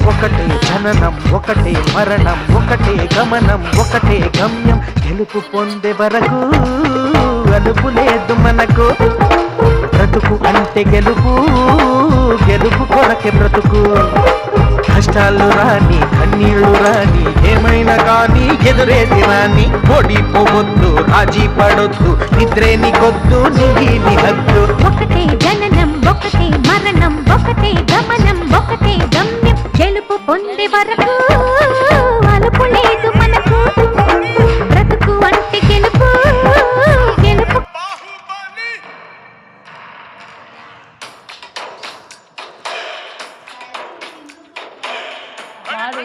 ఒకటే జననం ఒకటే మరణం ఒకటే గమనం ఒకటే గమ్యం గెలుపు పొందే వరకు అలుపు లేదు మనకు బ్రతుకు అంటే గెలుపు గెలుపు కొరకే బ్రతుకు కష్టాలు రాని కన్నీళ్లు రాని ఏమైనా కానీ ఎదురేది రాని ఓడిపోవద్దు రాజీ పడొద్దు నిద్రే నీకొద్దు నీలి హద్దు ఒకటే జననం ఒకటే మరణం ఒకటే గమనం ఒకటే గమ్యం గెలుపు పొందే వరకు అలుపు లేదు మనకు బ్రతుకు అంటే గెలుపు గెలుపు వాడు